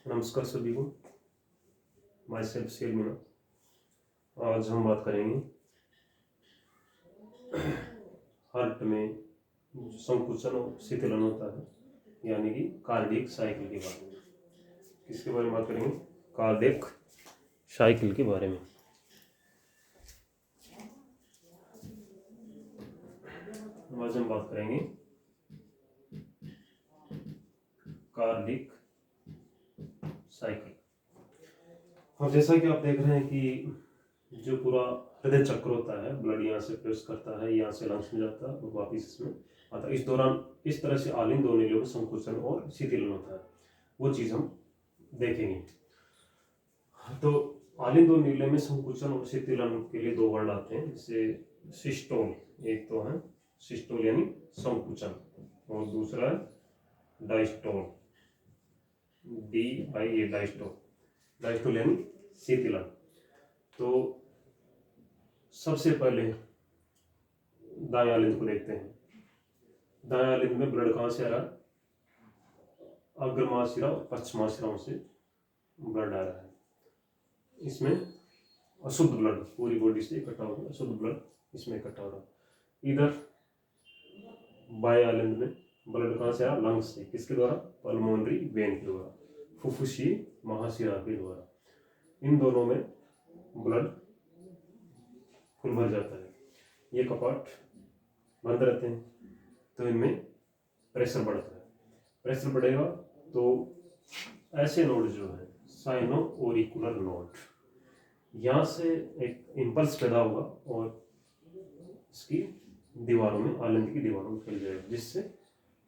नमस्कार सभी को। माई सेल्फ शेर मीना। आज हम बात करेंगे हार्ट में संकुचन और शीतलन होता है, यानी कि कार्डियक साइकिल के बारे में। किसके बारे में बात करेंगे? कार्डियक साइकिल के बारे में। आज हम बात करेंगे कार्डियक साइकिल। और जैसा कि आप देख रहे हैं कि जो पूरा हृदय चक्र होता है, ब्लड यहाँ से प्रवेश करता है, यहाँ से लंग्स में जाता है और वापिस इसमें आता है। इस दौरान इस तरह से आलिंद दो नीलियों में संकुचन और शीतलन होता है, वो चीज़ हम देखेंगे। तो आलिंद दो नीले में संकुचन और शीतलन के लिए दो वर्ड आते हैं, जैसे सिस्टोल। एक तो है सिस्टोल यानी संकुचन, और दूसरा है डायस्टोल, DIA डायस्टोल। डायस्टोल यानी शीतलन। तो सबसे पहले दाएं आलिंद को देखते हैं। दाएं आलिंद में ब्लड कहाँ से आ रहा है? अग्रमाशिरा और पश्चिमाशिराओं से ब्लड आ रहा है। इसमें अशुद्ध ब्लड पूरी बॉडी से इकट्ठा हो रहा है, अशुद्ध ब्लड इसमें इकट्ठा हो रहा है। इधर बाएं आलिंद में ब्लड कहाँ से आ रहा? लंग्स से। किसके द्वारा? पल्मोनरी वेन के द्वारा, फुफ्फुसीय महाशिरा के द्वारा। इन दोनों में ब्लड फुल भर जाता है। ये कपाट बंद रहते हैं, तो इनमें प्रेशर बढ़ता है। प्रेशर बढ़ेगा तो ऐसे नोड जो है साइनो ओरिकुलर नोड, यहाँ से एक इम्पल्स पैदा होगा और इसकी दीवारों में, आलिंद की दीवारों में फैल जाएगा, जिससे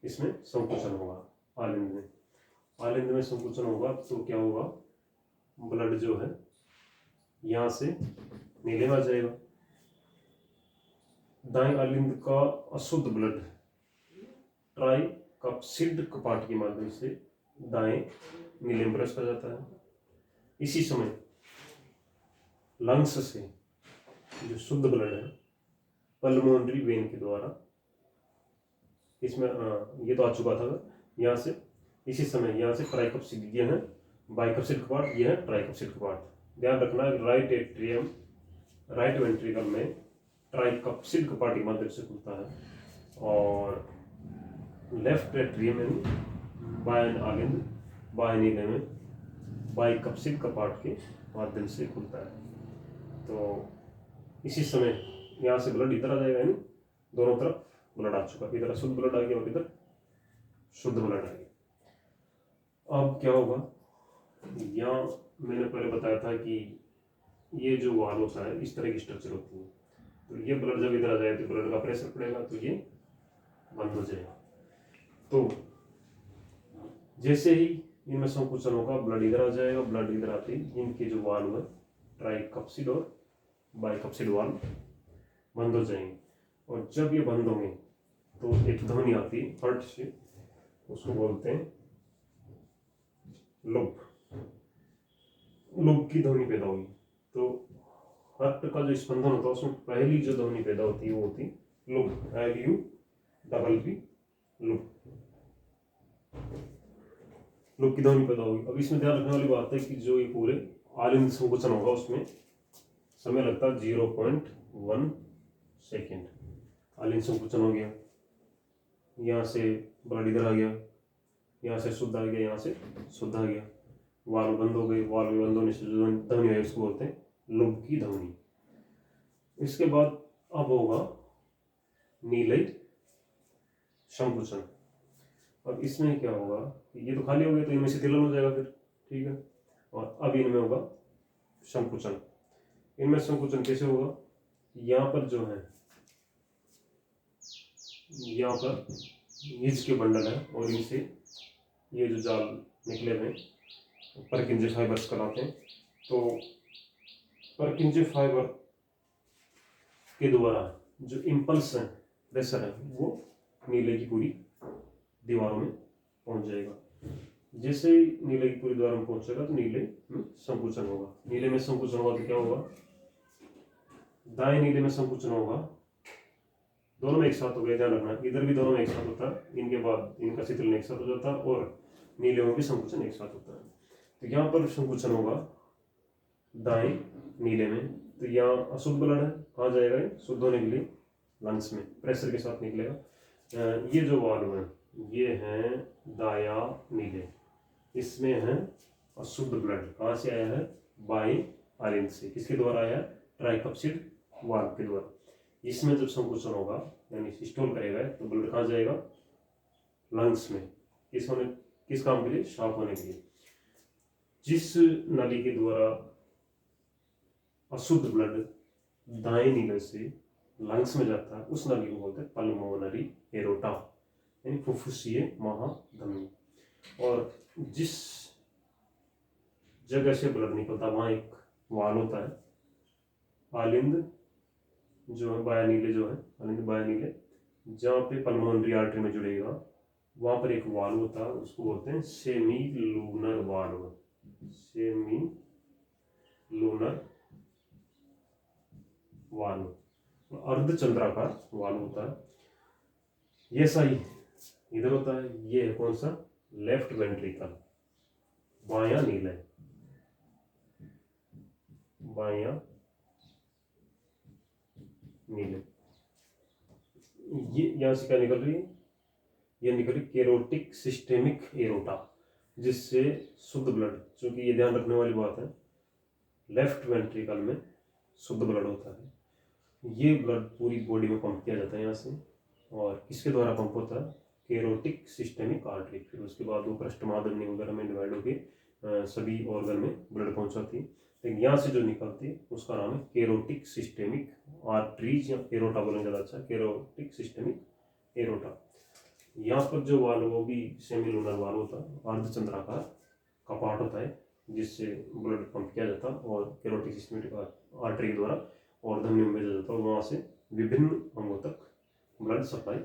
इसमें संकुचन होगा। आलिंद में संकुचन होगा तो क्या होगा? ब्लड जो है यहाँ से नीले में आ जाएगा। दाएं आलिंद का अशुद्ध ब्लड ट्राइकप्सिड कपाट के माध्यम से दाएं नीले में प्रवेश कर जाता है। इसी समय लंग्स से जो शुद्ध ब्लड है पल्मोनरी वेन के द्वारा, इसमें ये तो आ चुका था यहाँ से। इसी समय यहाँ से ट्राइकप्सिड, ये है बाइकप्सिड कपाट, ये है ट्राइकप्सिड कपाट। ध्यान रखना, राइट एट्रियम राइट वेंट्रिकल में ट्राइकप्सिड कपाट के माध्यम से खुलता है, और लेफ्ट एट्रियम में बाएं आलिंद बाएं नीले में बाइकप्सिड कपाट के माध्यम से खुलता है। तो इसी समय यहाँ से ब्लड इधर आ जाएगा, यानी दोनों तरफ ब्लड आ चुका। इधर अशुद्ध ब्लड आ गया और इधर शुद्ध ब्लड आ गया। अब क्या होगा? यहाँ मैंने पहले बताया था कि ये जो वाल होता है इस तरह की स्ट्रक्चर होती है। तो ये ब्लड जब इधर आ जाए तो ब्लड का प्रेशर पड़ेगा, तो ये बंद हो जाएगा। तो जैसे ही इनमें संकुचन होगा, ब्लड इधर आ जाएगा। ब्लड इधर आते ही इनके जो वाल है ट्राइकप्सिड और बाइकप्सिड वाल बंद हो जाएंगे। और जब ये बंद होंगे तो एक ध्वनि आती है हार्ट से, उसको बोलते हैं लूप। लूप की ध्वनि पैदा होगी। तो हार्ट का जो स्पंदन होता है उसमें पहली जो ध्वनि पैदा होती है वो होती है लूप, LUPP, लूप। लूप की ध्वनि पैदा होगी। अब इसमें ध्यान रखने वाली बात है कि जो ये पूरे आलिंद संकुचन होगा उसमें समय लगता है 0.1 सेकेंड। आलिंद संकुचन हो गया, यहाँ से ब्लड इधर आ गया, यहाँ से शुद्ध आ गया, यहाँ से शुद्ध आ गया, वाल्व बंद हो गए। वाल्व बंद होने से जो ध्वनि है उसको बोलते हैं लूप की ध्वनि। इसके बाद अब होगा नीलय संकुचन। अब इसमें क्या होगा? ये तो खाली हो गया तो इनमें शीतलन हो जाएगा फिर, ठीक है। और अब इनमें होगा संकुचन। इनमें संकुचन कैसे होगा? यहाँ पर जो है, यहाँ पर हीज के बंडल है और इनसे ये जो जाल निकले हुए परकिंजे फाइबर्स कहलाते हैं। तो परकिंजे फाइबर के द्वारा जो इम्पल्स है, प्रेशर है, वो नीले की पूरी दीवारों में पहुंच जाएगा। जैसे ही नीले की पूरी दीवार में पहुंचेगा तो नीले में संकुचन होगा। नीले में संकुचन होगा तो क्या होगा? दाएं नीले में संकुचन होगा, दोनों में एक साथ हो गया। ध्यान रखना, इधर भी दोनों में एक साथ होता है। इनके बाद इनका शीतलन एक साथ हो जाता है और नीले में भी संकुचन एक साथ होता है। तो यहाँ पर संकुचन होगा दाएं नीले में, तो यहाँ अशुद्ध ब्लड है, कहाँ जाएगा ये शुद्ध होने के लिए लंग्स में प्रेशर के साथ निकलेगा। ये जो वाल्व है ये है दाया नीले, इसमें है अशुद्ध ब्लड, कहाँ से आया है बाएं आलिंद से, किसके द्वारा आया ट्राइकप्सिड वाल्व के द्वारा। इसमें जब संकुचन होगा यानी स्टॉल करेगा तो ब्लड कहाँ जाएगा लंग्स में, किस काम के लिए साफ होने के लिए। जिस नली के द्वारा अशुद्ध ब्लड दाएं नीले से लंग्स में जाता है उस नली को बोलते हैं पल्मोनरी एरोटा यानी फुफ्फुसीय महाधमनी। और जिस जगह से ब्लड निकलता है वहाँ एक वाल होता है आलिंद जो है बाया नीले, जो है आलिंद बाया नीले, जहाँ पे पल्मोनरी आर्टरी में जुड़ेगा वहाँ पर एक वाल्व होता है, उसको बोलते हैं semi lunar valve, semi lunar valve, अर्धचंद्राकार वाल्व होता है। ये सही इधर होता है, ये है कौन सा लेफ्ट वेंट्रिकल बाया नीला, बाया नीले। ये यहाँ से क्या निकल रही है, ये निकल रही केरोटिक सिस्टेमिक एरोटा, जिससे शुद्ध ब्लड, चूंकि ये ध्यान रखने वाली बात है लेफ्ट वेंट्रिकल में शुद्ध ब्लड होता है, ये ब्लड पूरी बॉडी में पंप किया जाता है यहाँ से, और किसके द्वारा पंप होता है केरोटिक सिस्टेमिक आर्टरी। फिर उसके बाद वो पृष्ठमाधमनी वगैरह में डिवाइड होकर सभी ऑर्गन में ब्लड पहुंचाती है, लेकिन यहाँ से जो निकलती है उसका नाम है केरोटिक सिस्टेमिक आर्टरीज या एरोटा बोलना ज़्यादा अच्छा, केरोटिक सिस्टेमिक एरोटा। यहाँ पर जो वाल्व वो भी सेमी लूनर वाल्व होता है, अर्धचंद्राकार कपाट होता है जिससे ब्लड पंप किया जाता है और केरोटिक सिस्टेमिक आर्टरी के द्वारा और धमनियों में भेजा जाता है और वहाँ से विभिन्न अंगों तक ब्लड सप्लाई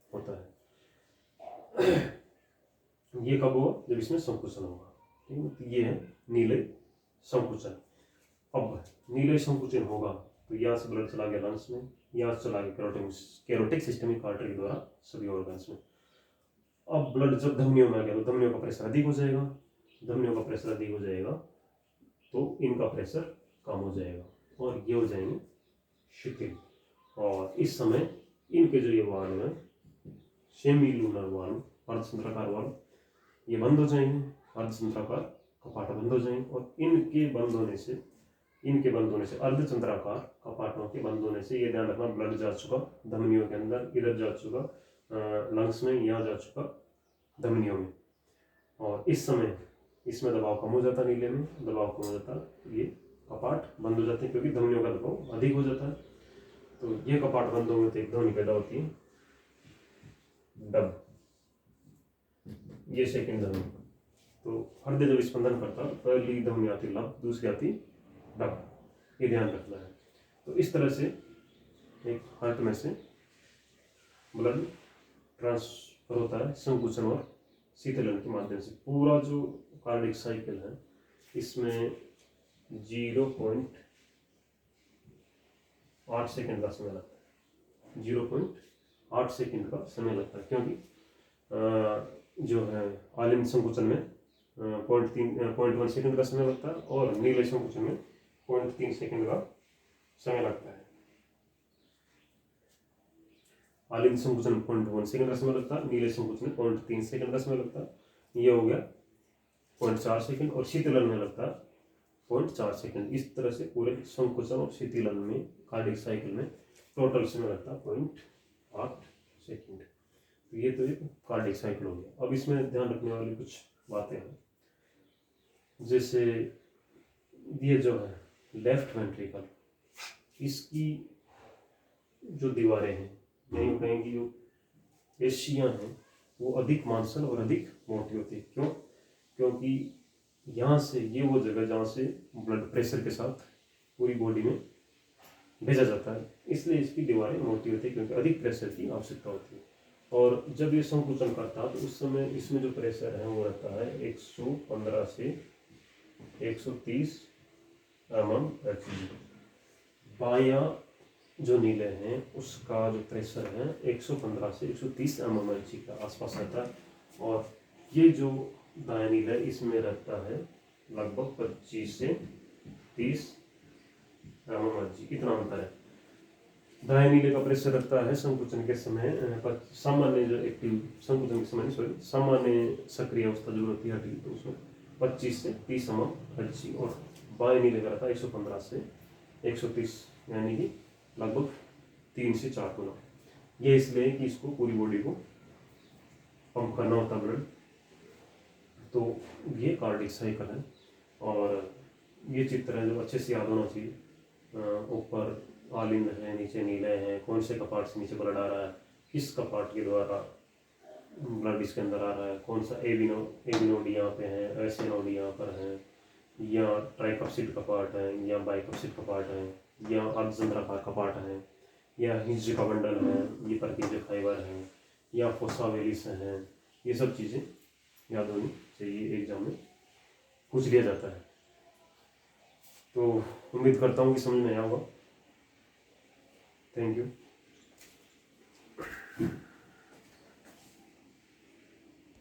होता है। ये कब होगा जब इसमें संकुचन होगा, ठीक है। तो ये है नीले संकुचन। अब नीले संकुचन होगा तो यहाँ से ब्लड चला गया लंग्स में, यहाँ से चला गया केरोटिक सिस्टेमिक आर्टरी के द्वारा सभी ऑर्गन्स में। अब ब्लड जब धमनियों में आ गया तो धमनियों का प्रेशर अधिक हो जाएगा, धमनियों का प्रेशर अधिक हो जाएगा तो इनका प्रेशर कम हो जाएगा और ये हो जाएंगे शिथिल। और इस समय इनके जो ये वाल्व है सेमी लूनर वाल्व, अर्धचंद्राकार वाल्व, ये बंद हो जाएंगे, अर्धचंद्राकार कपाट बंद हो जाएंगे और इनके बंद होने से अर्धचंद्राकार कपाटों के बंद होने से ये ध्यान रखना ब्लड जा चुका धमनियों के अंदर, इधर जा चुका लंग्स में, यहाँ जा चुका धमनियों में, और इस समय इसमें दबाव कम हो जाता है, नीले में दबाव कम हो जाता है, ये कपाट बंद हो जाते हैं क्योंकि धमनियों का दबाव अधिक हो जाता है। तो ये कपाट बंद होंगे तो एक ध्वनि पैदा होती है डब, ये सेकंड ध्वनि। तो हृदय जब स्पंदन करता है पहली ध्वनि आती लब, दूसरी आती डब, ये ध्यान रखना है। तो इस तरह से एक हार्ट में से ब्लड ट्रांसफर होता है संकुचन और शीतलन के माध्यम से। पूरा जो कार्डिक साइकिल है इसमें 0.8 सेकंड का समय लगता है, 0.8 सेकंड का समय लगता है, क्योंकि जो है आलिंद संकुचन में 0.1 सेकंड का समय लगता है और नीले संकुचन में 0.3 सेकंड का समय लगता है। आलिंद संकुचन में 0.1 सेकंड का समय लगता है, नीले संकुचन में 0.3 सेकंड का समय लगता है, ये हो गया 0.4 सेकंड, और शीतलन में लगता है 0.4 सेकंड। इस तरह से पूरे संकुचन और शीतलन में कार्डिक साइकिल में टोटल समय लगता है 0.8 सेकंड। तो ये तो एक कार्डिक साइकिल हो गया। अब इसमें ध्यान रखने वाली कुछ बातें हैं, जैसे ये जो है लेफ्ट वेंट्रिकल, इसकी जो दीवारें हैं नहीं कहेंगे जो पेशियां हैं वो अधिक मांसल और अधिक मोटी होती है। क्यों? क्योंकि यहाँ से ये वो जगह जहाँ से ब्लड प्रेशर के साथ पूरी बॉडी में भेजा जाता है, इसलिए इसकी दीवारें मोटी होती है क्योंकि अधिक प्रेशर की आवश्यकता होती है। और जब ये संकुचन करता है तो उस समय इसमें जो प्रेशर है वो रहता है 115 से 130 mm/Hg। बायां जो नीले हैं उसका जो प्रेशर है 115 से 130 mm/Hg के आसपास रहता है, और ये जो दायां नीला इसमें रहता है लगभग 25 से 30 जी, इतना अंतर है। दाएं नीले का प्रेशर रहता है संकुचन के समय सामान्य जो एक्टिव संकुचन के समय सॉरी सामान्य सक्रिय अवस्था जो होती है हड्डी, तो उसमें 25 से 30 जी, और बाएं नीले का रहता है 115 से 130, यानी कि लगभग 3 से 4 गुना। ये इसलिए कि इसको पूरी बॉडी को पंप करना होता ब्लड, तो ये कार्डिक साइकिल है। और ये चित्र है जो अच्छे से याद होना चाहिए। ऊपर आलिंद है, नीचे नीले हैं, कौन से कपाट से नीचे ब्लड आ रहा है, किस कपाट के द्वारा ब्लड इसके अंदर आ रहा है, कौन सा एबी नोड यहाँ पे है, ऐसे नोड यहाँ पर है, या ट्राइकप्सिड कपाट है, या बाइकप्सिड कपाट है, या अर्धचंद्राकार कपाट है, या हिंज का बंडल है, ये परकिंज फाइबर है, या फोसा वेलिस है। ये सब चीज़ें याद होनी चाहिए, एग्जाम में पूछ लिया जाता है। तो उम्मीद करता हूँ कि समझ में आया होगा। Thank you.